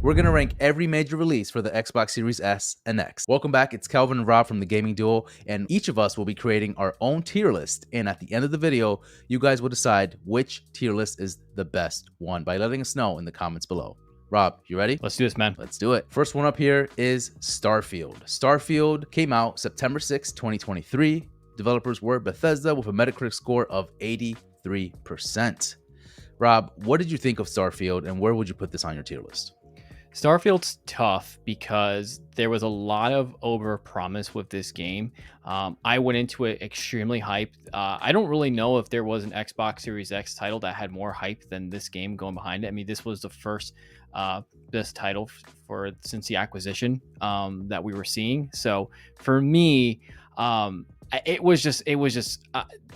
We're going to rank every major release for the Xbox Series S and X. Welcome back, it's Kelvin and Rob from the Gaming Duel, and each of us will be creating our own tier list. And at the end of the video, you guys will decide which tier list is the best one by letting us know in the comments below. Rob, you ready? Let's do this, man. Let's do it. First one up here is Starfield. Starfield came out September 6, 2023. Developers were Bethesda with a Metacritic score of 83%. Rob, what did you think of Starfield, and where would you put this on your tier list? Starfield's tough because there was a lot of over promise with this game. I went into it extremely hyped. I don't really know if there was an Xbox Series X title that had more hype than this game going behind it. I mean, this was the first best title for since the acquisition that we were seeing. So for me, it was just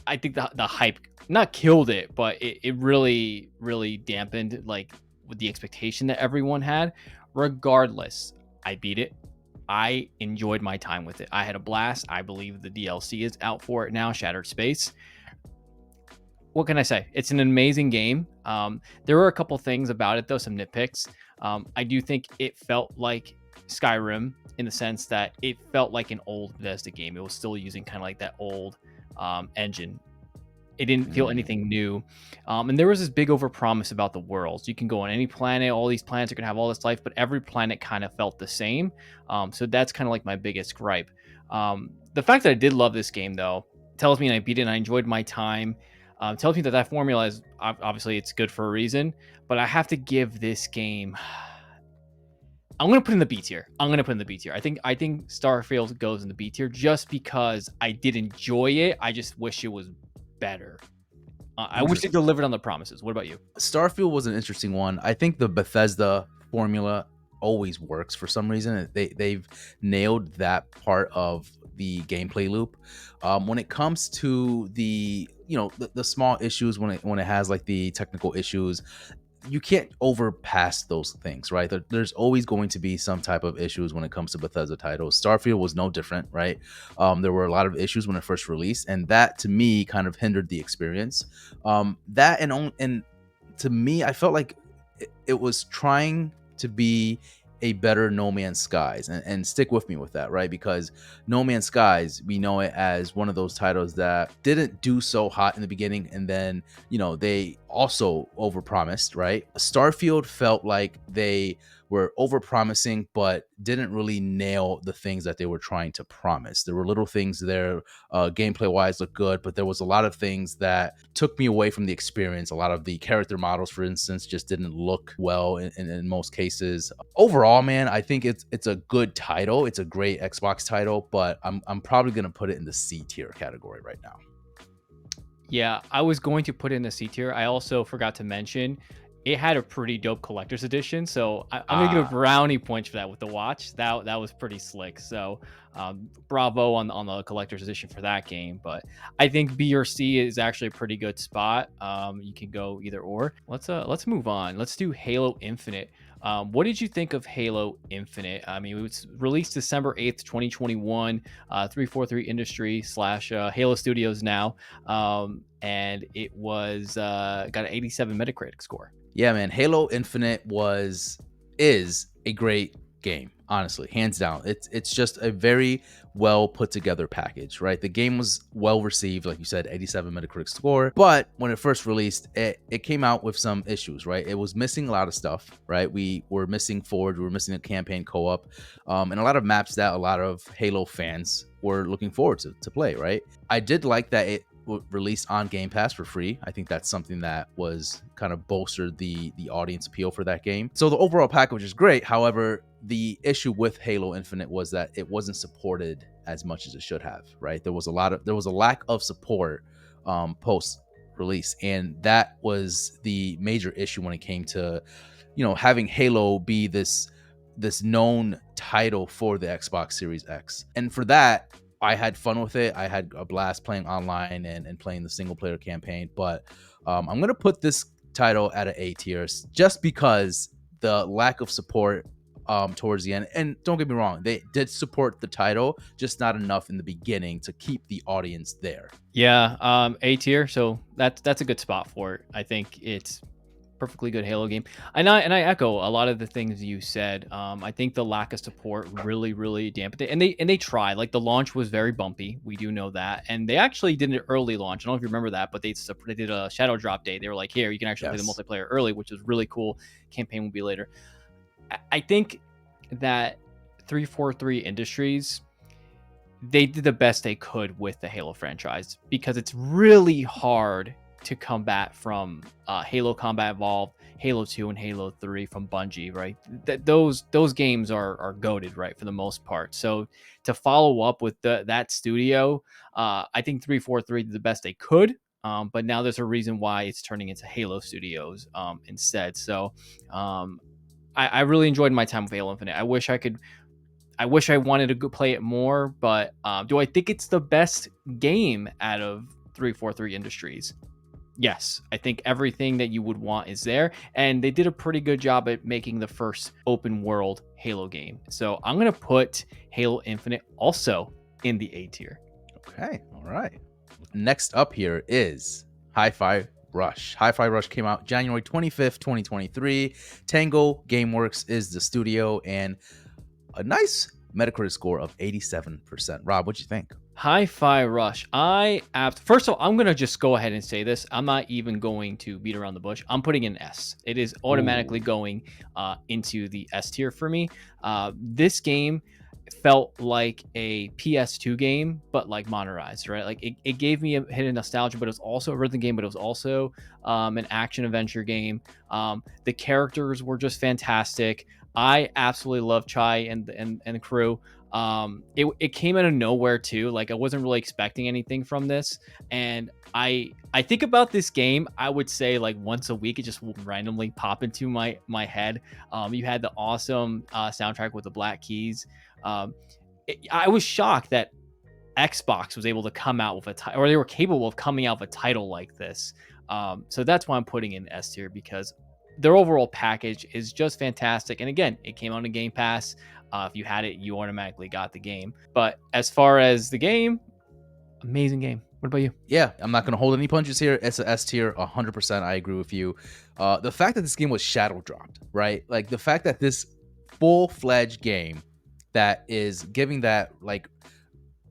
I think the hype not killed it, but it really dampened like with the expectation that everyone had. Regardless, I beat it. I enjoyed my time with it. I had a blast. I believe the DLC is out for it now, Shattered Space. What can I say? It's an amazing game. There were a couple things about it, though, some nitpicks. I do think it felt like Skyrim in the sense that it felt like an old Bethesda game. It was still using kind of like that old engine. It didn't feel anything new. And there was this big overpromise about the worlds. You can go on any planet. All these planets are going to have all this life, but every planet kind of felt the same. So that's kind of like my biggest gripe. The fact that I did love this game, though, tells me and I beat it and I enjoyed my time. Tells me that formula is obviously it's good for a reason, but I have to give this game. I'm gonna put in the B tier. I think Starfield goes in the B tier just because I did enjoy it. I just wish it was better. I wish they delivered on the promises. What about you? Starfield was an interesting one. I think the Bethesda formula always works for some reason. They've nailed that part of the gameplay loop. When it comes to the the small issues, when it has like the technical issues, you can't overpass those things, right? There's always going to be some type of issues when it comes to Bethesda titles. Starfield was no different, right? There were a lot of issues when it first released, and that to me kind of hindered the experience. That and to me, I felt like it was trying to be a better No Man's Skies, and stick with me with that, right? Because No Man's Skies, we know it as one of those titles that didn't do so hot in the beginning, and then they also overpromised, right? Starfield felt like they were overpromising but didn't really nail the things that they were trying to promise. There were little things there, gameplay wise looked good, but there was a lot of things that took me away from the experience. A lot of the character models, for instance, just didn't look well in most cases. Overall, man, I think it's a good title. It's a great Xbox title, but I'm probably gonna put it in the C tier category right now. Yeah, I was going to put it in the C tier. I also forgot to mention it had a pretty dope collector's edition, so I'm gonna give a brownie points for that with the watch. That was pretty slick. So bravo on the collector's edition for that game. But I think B or C is actually a pretty good spot. You can go either or. Let's move on. Let's do Halo Infinite. What did you think of Halo Infinite? I mean, it was released December 8th, 2021, 343 Industry / Halo Studios now. And it was got an 87 Metacritic score. Yeah, man, Halo Infinite is a great game, honestly, hands down. It's just a very well put together package, right? The game was well received, like you said, 87 Metacritic score. But when it first released, it came out with some issues, right? It was missing a lot of stuff, right? We were missing Forge, we were missing a campaign co-op, and a lot of maps that a lot of Halo fans were looking forward to play, right? I did like that it released on Game Pass for free. I think that's something that was kind of bolstered the audience appeal for that game. So the overall package is great. However, the issue with Halo Infinite was that it wasn't supported as much as it should have, right? There was a lack of support post release, and that was the major issue when it came to having Halo be this known title for the Xbox Series X. And for that, I had fun with it. I had a blast playing online and playing the single player campaign. But I'm going to put this title at an A tier just because the lack of support towards the end. And don't get me wrong, they did support the title, just not enough in the beginning to keep the audience there. Yeah, A tier. So that's a good spot for it. I think it's perfectly good Halo game. And I echo a lot of the things you said. I think the lack of support really dampened it. And they tried. Like the launch was very bumpy. We do know that. And they actually did an early launch. I don't know if you remember that, but they did a shadow drop day. They were like, here, you can actually play the Yes. multiplayer early, which was really cool. Campaign will be later. I think that 343 Industries, they did the best they could with the Halo franchise, because it's really hard to come back from Halo Combat Evolved, Halo 2, and Halo 3 from Bungie, right? Those games are goated, right, for the most part. So to follow up with that studio, I think 343 did the best they could. But now there's a reason why it's turning into Halo Studios instead. So I really enjoyed my time with Halo Infinite. I wish I wanted to go play it more, but do I think it's the best game out of 343 Industries? Yes, I think everything that you would want is there, and they did a pretty good job at making the first open world Halo game. So I'm gonna put Halo Infinite also in the A tier. Okay. All right. Next up here is HiFi Rush. HiFi Rush came out January 25th, 2023. Tango Gameworks is the studio, and a nice Metacritic score of 87%. Rob, what'd you think? HiFi Rush. First of all, I'm gonna just go ahead and say this. I'm not even going to beat around the bush. I'm putting an S. It is automatically Ooh. going into the S tier for me. This game felt like a PS2 game, but like modernized, right? Like it gave me a hit of nostalgia, but it was also a rhythm game, but it was also an action adventure game. The characters were just fantastic. I absolutely love Chai and the crew. It came out of nowhere too. Like I wasn't really expecting anything from this, and I think about this game. I would say like once a week, it just will randomly pop into my head. You had the awesome soundtrack with the Black Keys. I was shocked that Xbox was able to come out with a title, or they were capable of coming out with a title like this. So that's why I'm putting in S tier, because their overall package is just fantastic. And again, it came out in Game Pass. If you had it, you automatically got the game. But as far as the game, amazing game. What about you? Yeah, I'm not going to hold any punches here. It's an S tier, 100%. I agree with you. The fact that this game was shadow dropped, right? Like the fact that this full-fledged game that is giving that, like,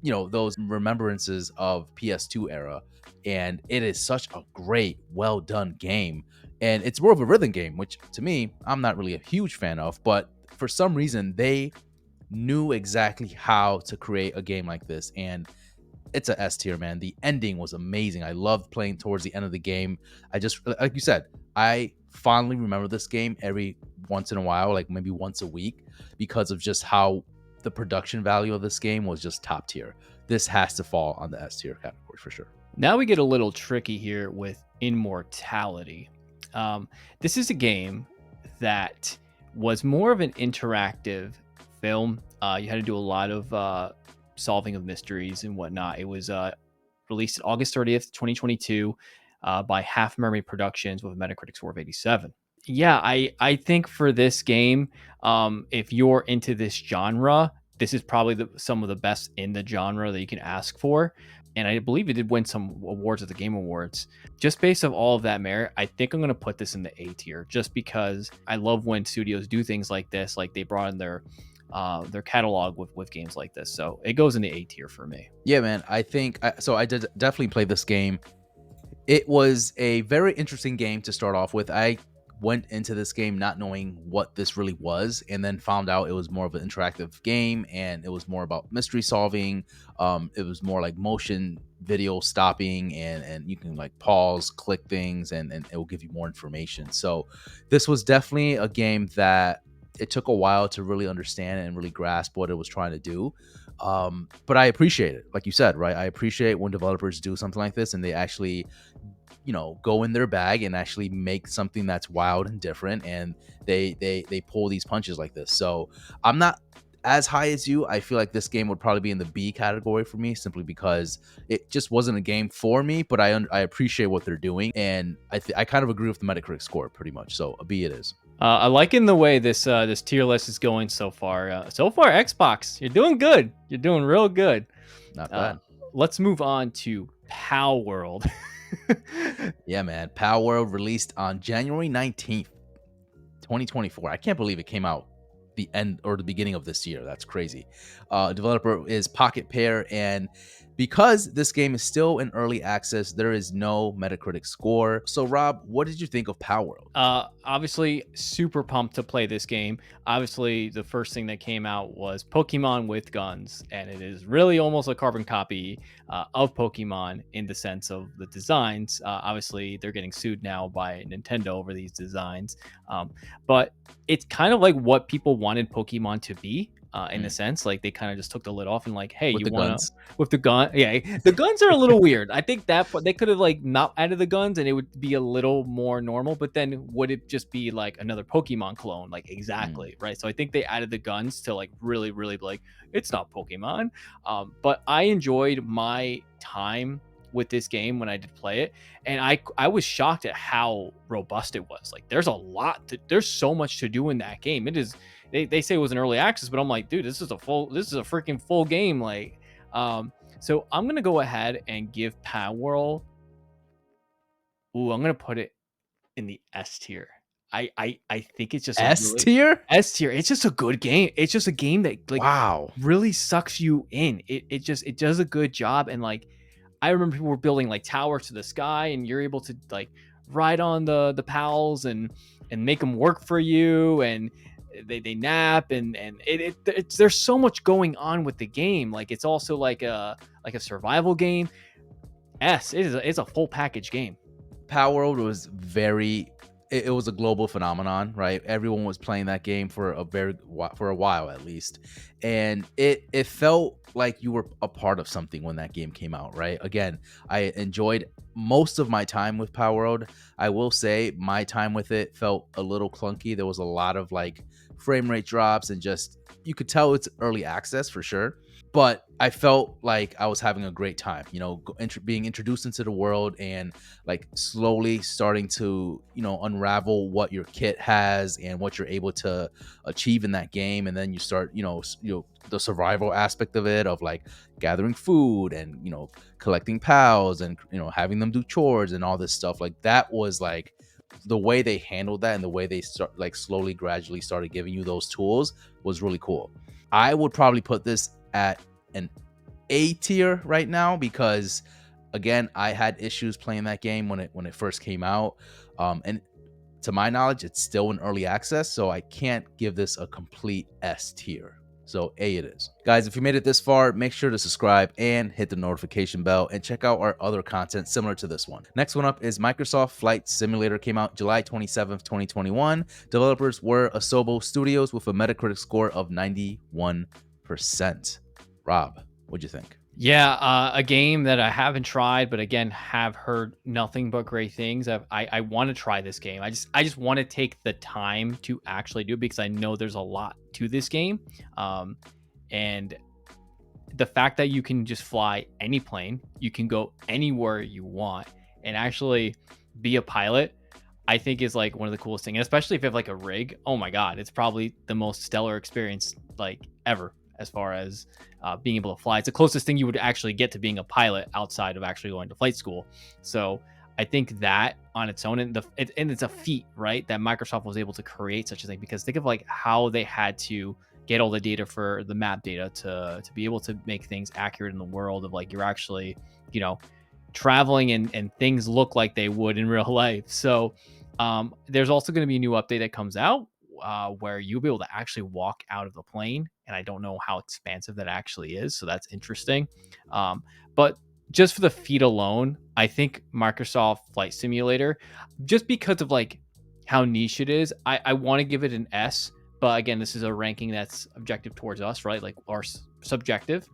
those remembrances of PS2 era, and it is such a great, well done game. And it's more of a rhythm game, which to me, I'm not really a huge fan of, but for some reason, they knew exactly how to create a game like this. And it's a S tier, man. The ending was amazing. I loved playing towards the end of the game. I just, like you said, I fondly remember this game every once in a while, like maybe once a week, because of just how the production value of this game was just top tier. This has to fall on the S tier category for sure. Now we get a little tricky here with Immortality. This is a game that was more of an interactive film. You had to do a lot of solving of mysteries and whatnot. It was released August 30th, 2022 by Half Memory Productions with a Metacritic score of 87. Yeah, I think for this game, if you're into this genre, this is probably some of the best in the genre that you can ask for. And I believe it did win some awards at the Game Awards. Just based on all of that merit, I think I'm going to put this in the A tier, just because I love when studios do things like this. Like they brought in their catalog with games like this. So it goes in the A tier for me. Yeah, man. I think so. I did definitely play this game. It was a very interesting game to start off with. I went into this game not knowing what this really was, and then found out it was more of an interactive game, and it was more about mystery solving. It was more like motion video stopping, and you can like pause, click things, and it will give you more information. So this was definitely a game that it took a while to really understand and really grasp what it was trying to do. But I appreciate it, like you said, right? I appreciate when developers do something like this and they actually go in their bag and actually make something that's wild and different, and they pull these punches like this. So I'm not as high as you. I feel like this game would probably be in the B category for me, simply because it just wasn't a game for me, but I appreciate what they're doing, and I kind of agree with the Metacritic score pretty much. So a B it is. I like in the way this tier list is going so far. So far, Xbox, you're doing good. You're doing real good. Not Uh, bad. let's move on to Palworld. Yeah, man. Palworld released on January 19th, 2024. I can't believe it came out the end or the beginning of this year. That's crazy. Developer is Pocket Pair, and because this game is still in early access, there is no Metacritic score. So, Rob, what did you think of Palworld? Obviously, super pumped to play this game. Obviously, the first thing that came out was Pokemon with guns, and it is really almost a carbon copy of Pokemon in the sense of the designs. Obviously, they're getting sued now by Nintendo over these designs, but it's kind of like what people wanted Pokemon to be. In a Mm, sense, like they kind of just took the lid off and like, hey, with you the want to guns. with the gun? Yeah, the guns are a little weird. I think that they could have like not added the guns and it would be a little more normal. But then would it just be like another Pokemon clone? Like Mm, exactly right. So I think they added the guns to like really, really like it's not Pokemon. But I enjoyed my time with this game when I did play it, and I was shocked at how robust it was. Like there's so much to do in that game. It is they say it was an early access, but I'm like, dude, this is a freaking full game. Like, so I'm gonna go ahead and give Palworld. Ooh, I'm gonna put it in the S tier. I think it's just a S really tier? S tier. It's just a good game. It's just a game that like Wow. really sucks you in. It does a good job. And like I remember people were building like towers to the sky, and you're able to like ride on the pals and make them work for you, and they nap and it's there's so much going on with the game. Like it's also like a survival game. It's a full package game. Palworld was it was a global phenomenon, right? Everyone was playing that game for for a while at least. And it felt like you were a part of something when that game came out, right? Again, I enjoyed most of my time with Palworld. I will say my time with it felt a little clunky. There was a lot of like frame rate drops and just you could tell it's early access for sure, but I felt like I was having a great time, being introduced into the world and like slowly starting to, unravel what your kit has and what you're able to achieve in that game. And then you start, the survival aspect of it, of like gathering food and, collecting pals and, having them do chores and all this stuff. Like that was like the way they handled that and the way they start like slowly, gradually started giving you those tools was really cool. I would probably put this at an A tier right now because again, I had issues playing that game when it first came out. And to my knowledge, it's still in early access, so I can't give this a complete S tier. So A it is. Guys, if you made it this far, make sure to subscribe and hit the notification bell and check out our other content similar to this one. Next one up is Microsoft Flight Simulator. Came out July 27th, 2021. Developers were Asobo Studios with a Metacritic score of 91%. Rob, what'd you think? Yeah, a game that I haven't tried, but again have heard nothing but great things. I want to try this game. I just want to take the time to actually do it because I know there's a lot to this game, and the fact that you can just fly any plane, you can go anywhere you want, and actually be a pilot. I think is like one of the coolest things, especially if you have like a rig. Oh my god, it's probably the most stellar experience like ever as far as being able to fly. It's the closest thing you would actually get to being a pilot outside of actually going to flight school. So I think that on its own, and it's a feat, right? That Microsoft was able to create such a thing because think of like how they had to get all the data for the map data to be able to make things accurate in the world of like you're actually, you know, traveling and things look like they would in real life. So there's also going to be a new update that comes out where you'll be able to actually walk out of the plane. And I don't know how expansive that actually is. So that's interesting. But just for the feat alone, I think Microsoft Flight Simulator, just because of like how niche it is, I want to give it an S. But again, this is a ranking that's objective towards us, right? Like or subjective.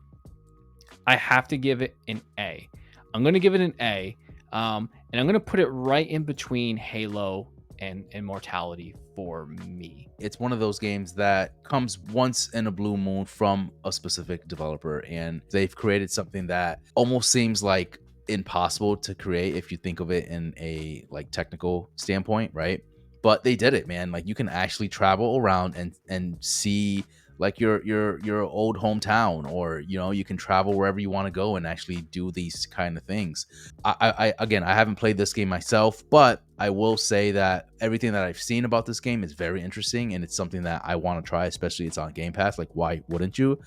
I have to give it an A. I'm going to give it an A. And I'm going to put it right in between Halo and Immortality for me. It's one of those games that comes once in a blue moon from a specific developer, and they've created something that almost seems like impossible to create if you think of it in a like technical standpoint, right? But they did it, man. Like you can actually travel around and see like your old hometown, or you can travel wherever you want to go and actually do these kind of things. Again, I haven't played this game myself, but I will say that everything that I've seen about this game is very interesting, and it's something that I want to try, especially it's on Game Pass. Like, why wouldn't you?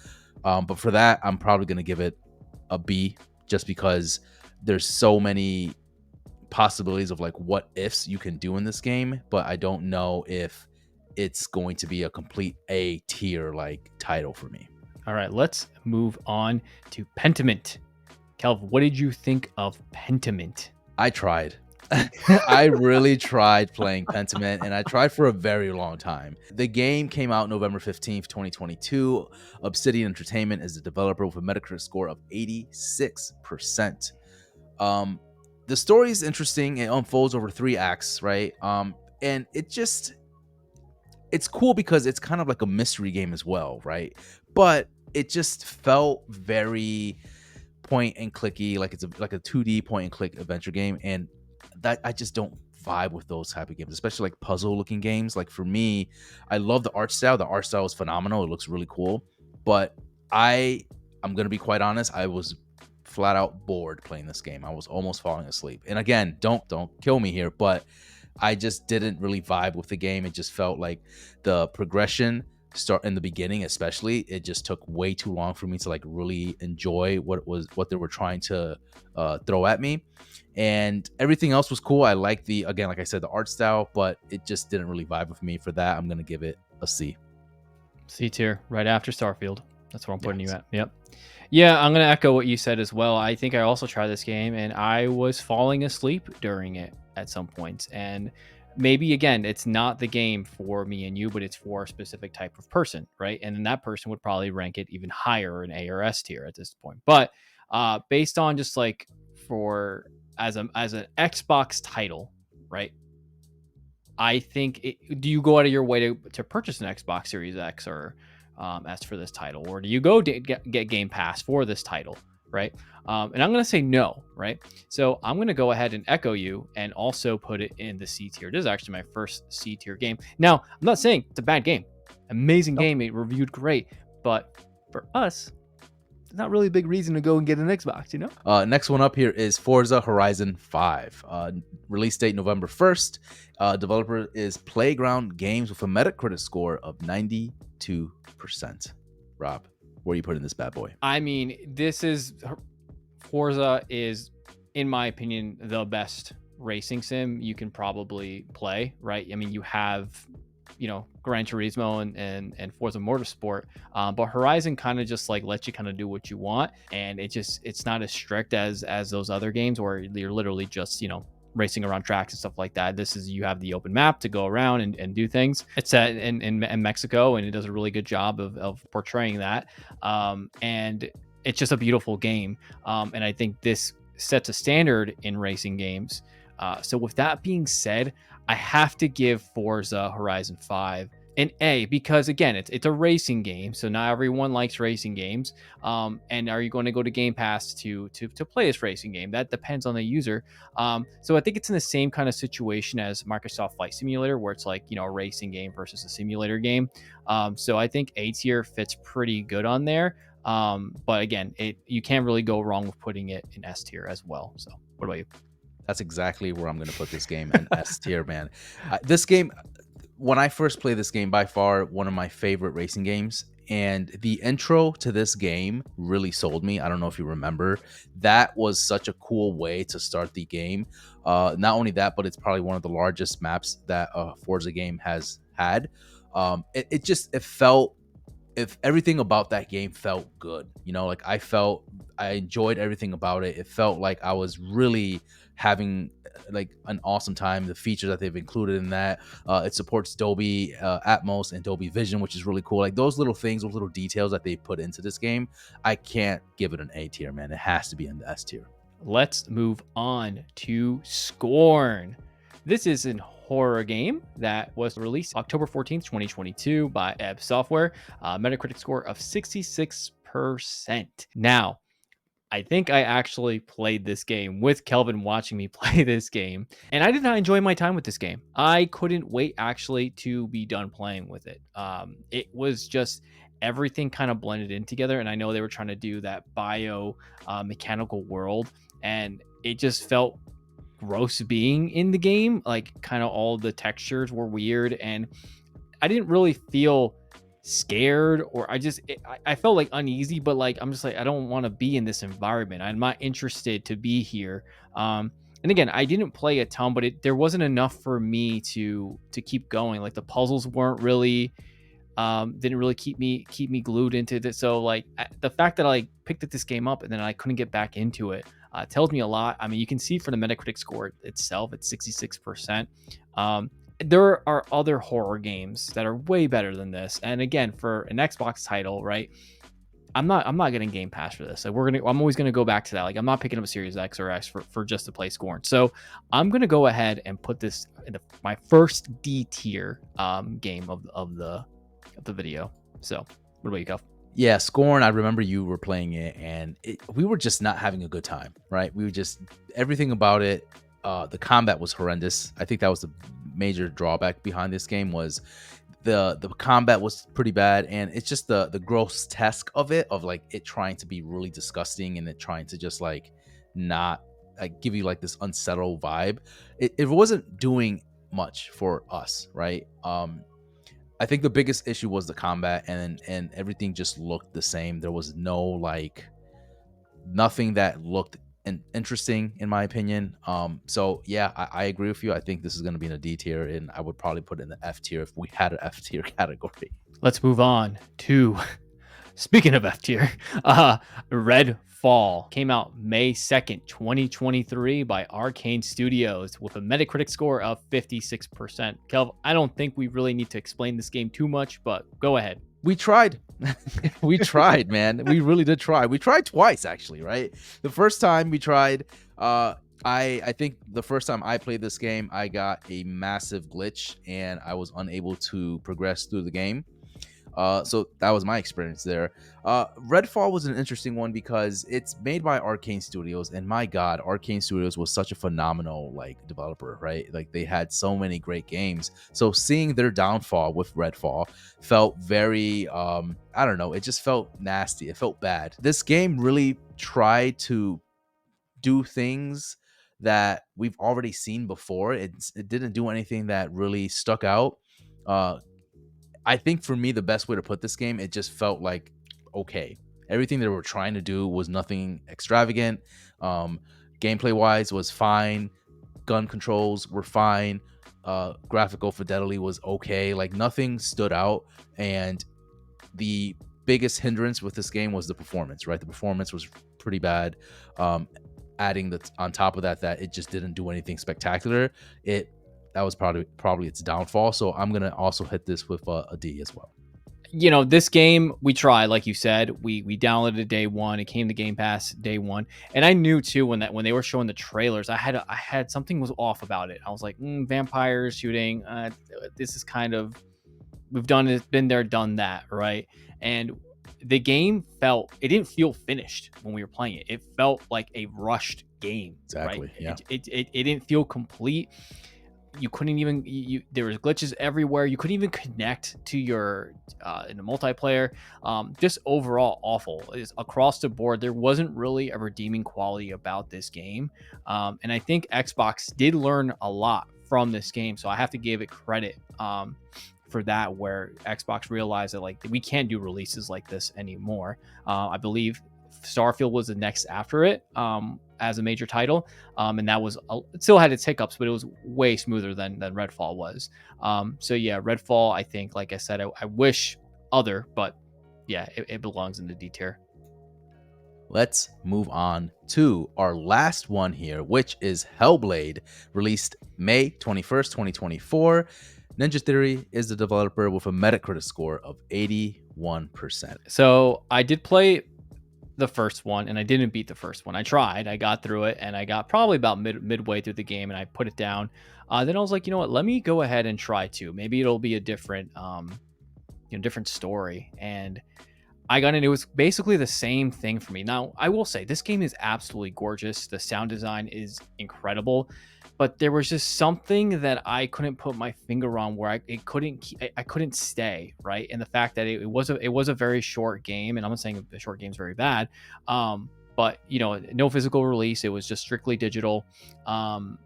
But for that, I'm probably gonna give it a B, just because there's so many possibilities of like what ifs you can do in this game, but I don't know if it's going to be a complete A tier like title for me. All right, let's move on to Pentiment. Kelv, what did you think of Pentiment? I tried. I really tried playing Pentiment, and I tried for a very long time. The game came out November 15th, 2022. Obsidian Entertainment is the developer with a Metacritic score of 86%. Um, the story is interesting. It unfolds over 3 acts, right? And it's cool because it's kind of like a mystery game as well, right? But it just felt very point and clicky, like it's like a 2D point and click adventure game, and that I just don't vibe with those type of games, especially like puzzle looking games. Like for me, I love the art style. The art style is phenomenal. It looks really cool, but I'm gonna be quite honest. I was flat out bored playing this game. I was almost falling asleep. And again, don't kill me here, but I just didn't really vibe with the game. It just felt like the progression start in the beginning, especially, it just took way too long for me to like really enjoy what they were trying to throw at me. And everything else was cool. I like the, again, like I said, the art style, but it just didn't really vibe with me. For that, I'm gonna give it a C. C tier, right after Starfield. That's where I'm putting you Yes. at. Yep. Yeah, I'm going to echo what you said as well. I think I also tried this game and I was falling asleep during it at some points. And maybe, again, it's not the game for me and you, but it's for a specific type of person, right? And then that person would probably rank it even higher in A or S tier at this point. But based on just like for as an Xbox title, right? I think do you go out of your way to purchase an Xbox Series X or S for this title, or do you go get Game Pass for this title, right? And I'm going to say no, right? So I'm going to go ahead and echo you and also put it in the C tier. This is actually my first C tier game. Now, I'm not saying it's a bad game, amazing game, it reviewed great, but for us, it's not really a big reason to go and get an Xbox, you know? Next one up here is Forza Horizon 5. Release date November 1st. Developer is Playground Games with a Metacritic score of 92%. Rob, where are you putting this bad boy? I mean, Forza is, in my opinion, the best racing sim you can probably play, right? I mean, you have, Gran Turismo and Forza Motorsport, but Horizon kind of just like lets you kind of do what you want, and it's not as strict as those other games where you're literally just racing around tracks and stuff like that. This is, you have the open map to go around and do things. It's set in Mexico, and it does a really good job of portraying that. And it's just a beautiful game. And I think this sets a standard in racing games. So with that being said, I have to give Forza Horizon 5 an A, because again, it's a racing game, so not everyone likes racing games. And are you going to go to Game Pass to play this racing game? That depends on the user. So I think it's in the same kind of situation as Microsoft Flight Simulator, where it's like a racing game versus a simulator game. So I think A tier fits pretty good on there. But again, you can't really go wrong with putting it in S tier as well. So what about you? That's exactly where I'm going to put this game, in S tier, man. This game, when I first played this game, by far one of my favorite racing games. And the intro to this game really sold me. I don't know if you remember. That was such a cool way to start the game. Not only that, but it's probably one of the largest maps that a Forza game has had. It felt, if everything about that game felt good, like I enjoyed everything about it. It felt like I was really having like an awesome time. The features that they've included in that, it supports Dolby Atmos and Dolby Vision, which is really cool. Like those little things, those little details that they put into this game, I can't give it an A tier, man. It has to be in the S tier. Let's move on to Scorn. This is an horror game that was released October 14th, 2022 by Ebb Software. Metacritic score of 66%. Now, I think I actually played this game with Kelvin watching me play this game, and I did not enjoy my time with this game. I couldn't wait actually to be done playing with it. It was just everything kind of blended in together. And I know they were trying to do that bio mechanical world, and it just felt gross being in the game. Like, kind of all the textures were weird, and I didn't really feel scared, or I felt like uneasy, but like I'm just like, I don't want to be in this environment. I'm not interested to be here. And again, I didn't play a ton, but there wasn't enough for me to keep going. Like, the puzzles weren't really didn't really keep me glued into this. So like, the fact that I like picked this game up and then I couldn't get back into it tells me a lot. I mean, you can see for the Metacritic score itself, it's 66%. There are other horror games that are way better than this, and again, for an Xbox title, right? I'm not getting Game Pass for this. Like, I'm always gonna go back to that. Like, I'm not picking up a Series X or S for just to play Scorn. So I'm gonna go ahead and put this in my first D tier game of the video. So what about you, Cuff? Yeah, Scorn, I remember you were playing it, and we were just not having a good time, right? We were just, everything about it, the combat was horrendous. I think that was the major drawback behind this game, was the combat was pretty bad, and it's just the grotesque of it, of like it trying to be really disgusting, and it trying to just like not like give you like this unsettled vibe. It wasn't doing much for us, right? I think the biggest issue was the combat, and everything just looked the same. There was no like nothing that looked interesting, in my opinion. So yeah, I agree with you. I think this is going to be in a D tier, and I would probably put it in the F tier if we had an F tier category. Let's move on to, speaking of F tier, Redfall came out May 2nd, 2023 by Arcane Studios with a Metacritic score of 56%. Kelv, I don't think we really need to explain this game too much, but go ahead. We tried. We tried, man. We really did try. We tried twice, actually, right? The first time we tried, I think the first time I played this game, I got a massive glitch and I was unable to progress through the game. So that was my experience there. Redfall was an interesting one because it's made by Arcane Studios, and my God, Arcane Studios was such a phenomenal like developer, right? Like, they had so many great games. So seeing their downfall with Redfall felt very, I don't know, it just felt nasty. It felt bad. This game really tried to do things that we've already seen before. It didn't do anything that really stuck out. Uh, I think for me, the best way to put this game, it just felt like okay. Everything they were trying to do was nothing extravagant. Um, Gameplay wise was fine. Gun controls were fine. Graphical fidelity was okay. Like, nothing stood out. And the biggest hindrance with this game was the performance, right? The performance was pretty bad. Adding on top of that it just didn't do anything spectacular. That was probably its downfall. So I'm gonna also hit this with a D as well. This game we tried, like you said, we downloaded it day one. It came to Game Pass day one, and I knew too when they were showing the trailers, I had something was off about it. I was like, vampires shooting. This is kind of, we've done it, been there, done that, right? And the game it didn't feel finished when we were playing it. It felt like a rushed game, Exactly. right? Yeah. It didn't feel complete. You couldn't even, there was glitches everywhere. You couldn't even connect to your in the multiplayer. Just overall awful. It's across the board. There wasn't really a redeeming quality about this game, and I think Xbox did learn a lot from this game, so I have to give it credit for that, where Xbox realized that like we can't do releases like this anymore. I believe Starfield was the next after it as a major title, and that was it still had its hiccups, but it was way smoother than Redfall was. So yeah, Redfall, I think, like I said, I wish other, but yeah, it belongs in the D tier. Let's move on to our last one here, which is Hellblade, released May 21st, 2024. Ninja Theory is the developer with a Metacritic score of 81%. So I did play the first one, and I didn't beat the first one. I tried, I got through it, and I got probably about midway through the game, and I put it down. Then I was like, you know what? Let me go ahead and try two. Maybe it'll be a different, different story. And I got in. It was basically the same thing for me. Now, I will say this game is absolutely gorgeous. The sound design is incredible, but there was just something that I couldn't put my finger on where I couldn't stay right. And the fact that it was a very short game, and I'm not saying the short game's very bad, but no physical release. It was just strictly digital. Um,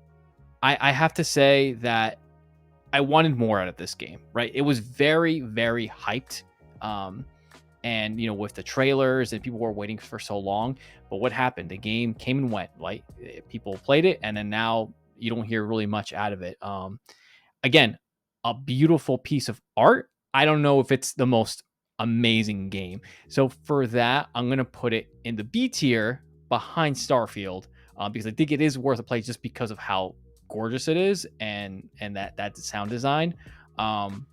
I have to say that I wanted more out of this game. Right, it was very very hyped. Um, and with the trailers and people were waiting for so long, but what happened? The game came and went. Like people played it, and then now you don't hear really much out of it. Again, a beautiful piece of art. I don't know if it's the most amazing game, so for that I'm gonna put it in the B tier behind Starfield, because I think it is worth a play just because of how gorgeous it is, and that sound design. um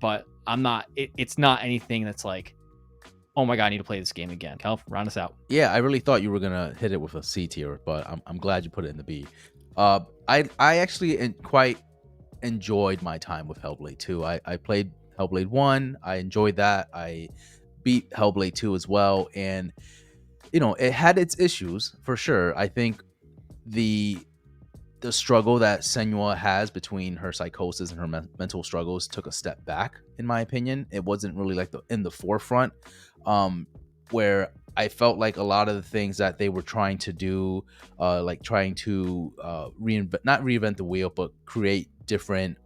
but I'm not it's not anything that's like, oh my god, I need to play this game again. Cal, round us out. Yeah, I really thought you were gonna hit it with a C tier, but I'm glad you put it in the B. I actually quite enjoyed my time with Hellblade 2. I played Hellblade 1. I enjoyed that. I beat Hellblade 2 as well, and it had its issues for sure. I think the the struggle that Senua has between her psychosis and her mental struggles took a step back, in my opinion. It wasn't really like in the forefront, um, where I felt like a lot of the things that they were trying to do, like trying to reinvent, not reinvent the wheel, but create different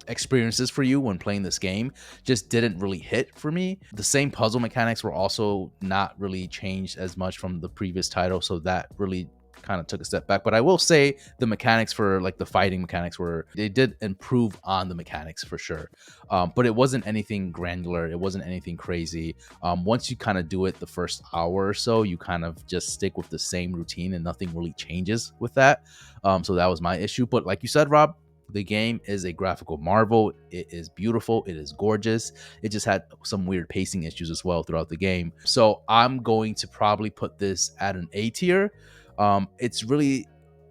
experiences for you when playing this game, just didn't really hit for me. The same puzzle mechanics were also not really changed as much from the previous title, so that really kind of took a step back. But I will say the mechanics for like the fighting mechanics they did improve on the mechanics for sure. But it wasn't anything granular, it wasn't anything crazy. Once you kind of do it the first hour or so, you kind of just stick with the same routine and nothing really changes with that. So that was my issue. But like you said, Rob, the game is a graphical marvel. It is beautiful. It is gorgeous. It just had some weird pacing issues as well throughout the game. So I'm going to probably put this at an A tier. It's really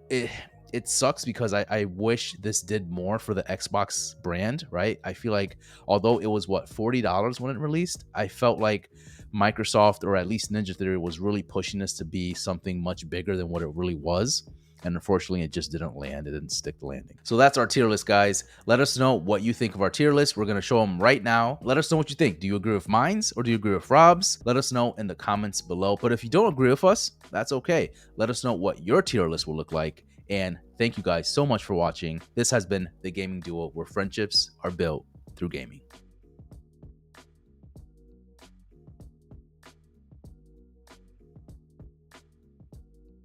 it, it sucks because I wish this did more for the Xbox brand, right? I feel like although it was what $40 when it released, I felt like Microsoft or at least Ninja Theory was really pushing this to be something much bigger than what it really was. And unfortunately, it just didn't land. It didn't stick the landing. So that's our tier list, guys. Let us know what you think of our tier list. We're going to show them right now. Let us know what you think. Do you agree with mine's or do you agree with Rob's? Let us know in the comments below. But if you don't agree with us, that's okay. Let us know what your tier list will look like. And thank you guys so much for watching. This has been The Gaming Duo, where friendships are built through gaming.